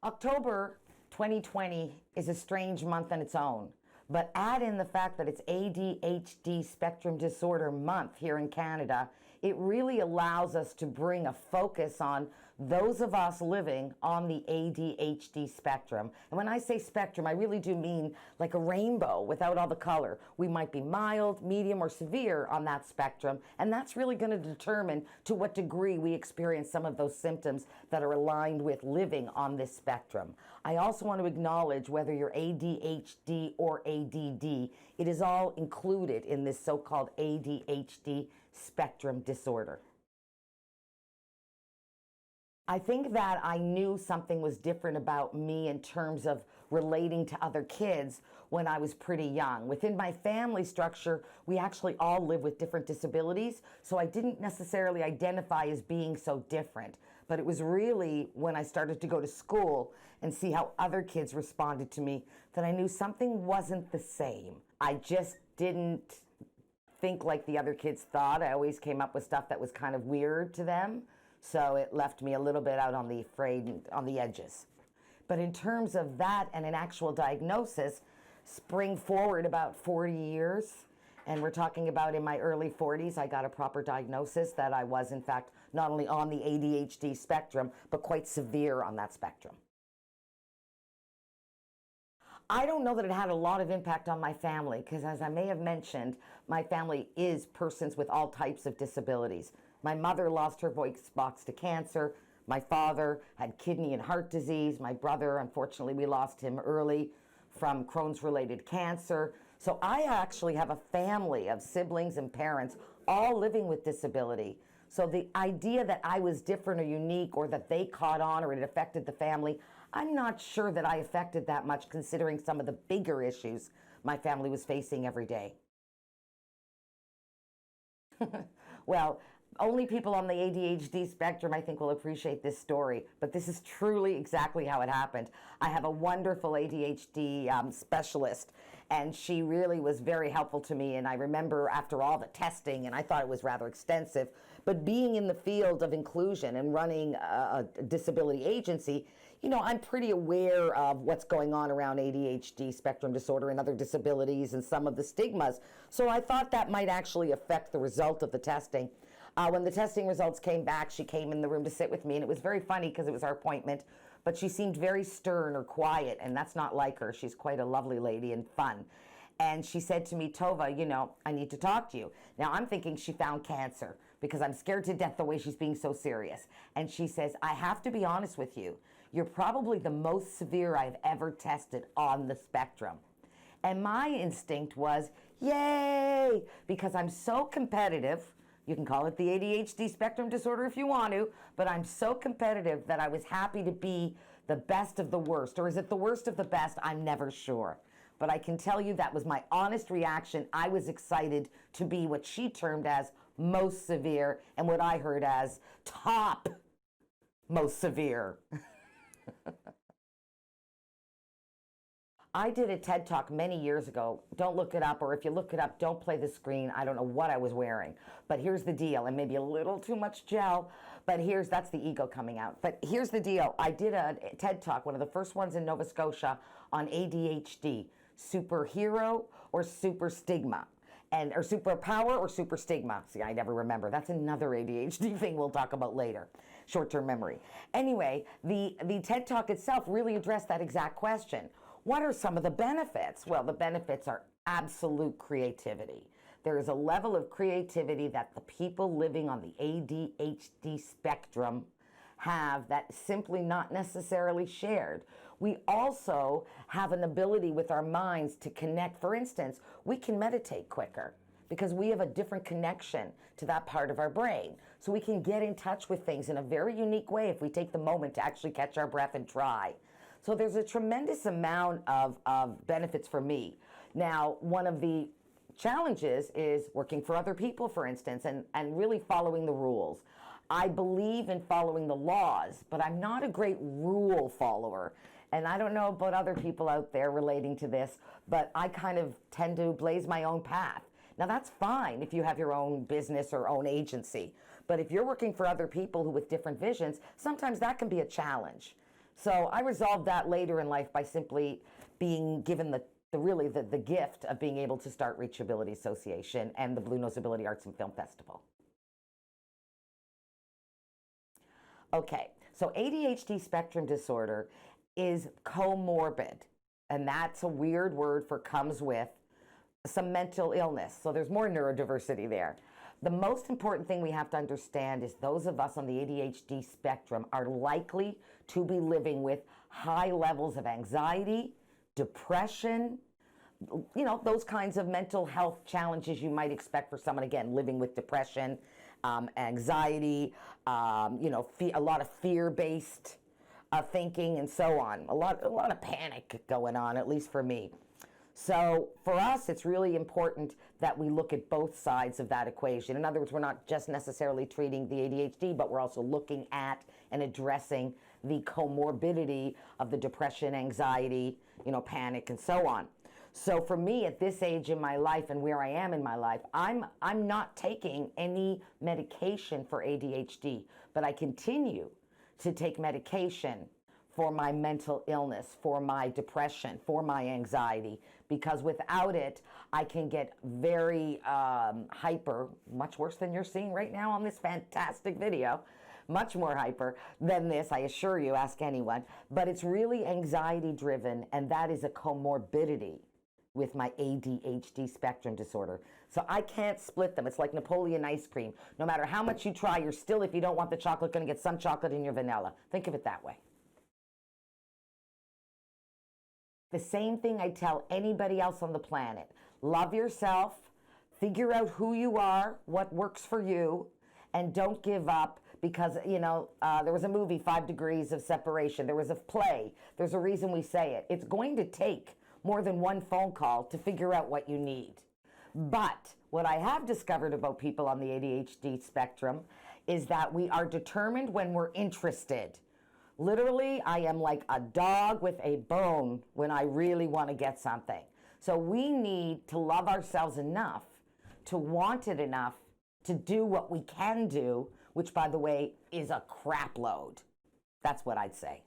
October 2020 is a strange month on its own, but add in the fact that it's ADHD Spectrum Disorder Month here in Canada, it really allows us to bring a focus on those of us living on the ADHD spectrum. And when I say spectrum, I really do mean like a rainbow without all the color. We might be mild, medium, or severe on that spectrum, and that's really going to determine to what degree we experience some of those symptoms that are aligned with living on this spectrum. I also want to acknowledge whether you're ADHD or ADD, it is all included in this so-called ADHD spectrum disorder. I think that I knew something was different about me in terms of relating to other kids when I was pretty young. Within my family structure, we actually all live with different disabilities, so I didn't necessarily identify as being so different. But it was really when I started to go to school and see how other kids responded to me that I knew something wasn't the same. I just didn't think like the other kids thought. I always came up with stuff that was kind of weird to them. So it left me a little bit out on the edges. But in terms of that and an actual diagnosis, spring forward about 40 years, and we're talking about in my early 40s, I got a proper diagnosis that I was in fact not only on the ADHD spectrum, but quite severe on that spectrum. I don't know that it had a lot of impact on my family, because as I may have mentioned, my family is persons with all types of disabilities. My mother lost her voice box to cancer. My father had kidney and heart disease. My brother, unfortunately, we lost him early from Crohn's-related cancer. So I actually have a family of siblings and parents all living with disability. So the idea that I was different or unique, or that they caught on or it affected the family, I'm not sure that I affected that much, considering some of the bigger issues my family was facing every day. Well, only people on the ADHD spectrum, I think, will appreciate this story, but this is truly exactly how it happened. I have a wonderful ADHD specialist, and she really was very helpful to me. And I remember after all the testing, and I thought it was rather extensive, but being in the field of inclusion and running a disability agency, you know, I'm pretty aware of what's going on around ADHD spectrum disorder and other disabilities and some of the stigmas. So I thought that might actually affect the result of the testing. When the testing results came back, she came in the room to sit with me, and it was very funny because it was our appointment, but she seemed very stern or quiet, and that's not like her. She's quite a lovely lady and fun. And she said to me, "Tova, you know, I need to talk to you." Now, I'm thinking she found cancer because I'm scared to death the way she's being so serious. And she says, "I have to be honest with you. You're probably the most severe I've ever tested on the spectrum." And my instinct was, yay, because I'm so competitive. You can call it the ADHD spectrum disorder if you want to, but I'm so competitive that I was happy to be the best of the worst. Or is it the worst of the best? I'm never sure. But I can tell you that was my honest reaction. I was excited to be what she termed as most severe, and what I heard as top most severe. I did a TED Talk many years ago. Don't look it up, or if you look it up, don't play the screen. I don't know what I was wearing. But here's the deal, and maybe a little too much gel, but that's the ego coming out. But here's the deal. I did a TED Talk, one of the first ones in Nova Scotia, on ADHD, superhero or super stigma. Or superpower or super stigma. See, I never remember. That's another ADHD thing we'll talk about later. Short-term memory. Anyway, the TED Talk itself really addressed that exact question. What are some of the benefits? Well, the benefits are absolute creativity. There is a level of creativity that the people living on the ADHD spectrum have that's simply not necessarily shared. We also have an ability with our minds to connect. For instance, we can meditate quicker because we have a different connection to that part of our brain. So we can get in touch with things in a very unique way if we take the moment to actually catch our breath and try. So there's a tremendous amount of benefits for me. Now, one of the challenges is working for other people, for instance, and really following the rules. I believe in following the laws, but I'm not a great rule follower. And I don't know about other people out there relating to this, but I kind of tend to blaze my own path. Now, that's fine if you have your own business or own agency. But if you're working for other people who with different visions, sometimes that can be a challenge. So I resolved that later in life by simply being given the gift of being able to start Reachability Association and the Blue Nose Ability Arts and Film Festival. Okay, so ADHD spectrum disorder is comorbid, and that's a weird word for comes with some mental illness. So there's more neurodiversity there. The most important thing we have to understand is those of us on the ADHD spectrum are likely to be living with high levels of anxiety, depression, those kinds of mental health challenges you might expect for someone, again, living with depression, anxiety, a lot of fear-based thinking and so on. A lot of panic going on, at least for me. So for us, it's really important that we look at both sides of that equation. In other words, we're not just necessarily treating the ADHD, but we're also looking at and addressing the comorbidity of the depression, anxiety, panic, and so on. So for me, at this age in my life and where I am in my life, I'm not taking any medication for ADHD, but I continue to take medication for my mental illness, for my depression, for my anxiety, because without it, I can get very hyper, much worse than you're seeing right now on this fantastic video, much more hyper than this, I assure you, ask anyone. But it's really anxiety driven, and that is a comorbidity with my ADHD spectrum disorder. So I can't split them. It's like Napoleon ice cream. No matter how much you try, you're still, if you don't want the chocolate, going to get some chocolate in your vanilla. Think of it that way. The same thing I tell anybody else on the planet. Love yourself, figure out who you are, what works for you, and don't give up because, there was a movie, 5 Degrees of Separation. There was a play. There's a reason we say it. It's going to take more than one phone call to figure out what you need. But what I have discovered about people on the ADHD spectrum is that we are determined when we're interested. Literally, I am like a dog with a bone when I really want to get something. So we need to love ourselves enough, to want it enough, to do what we can do, which, by the way, is a crap load. That's what I'd say.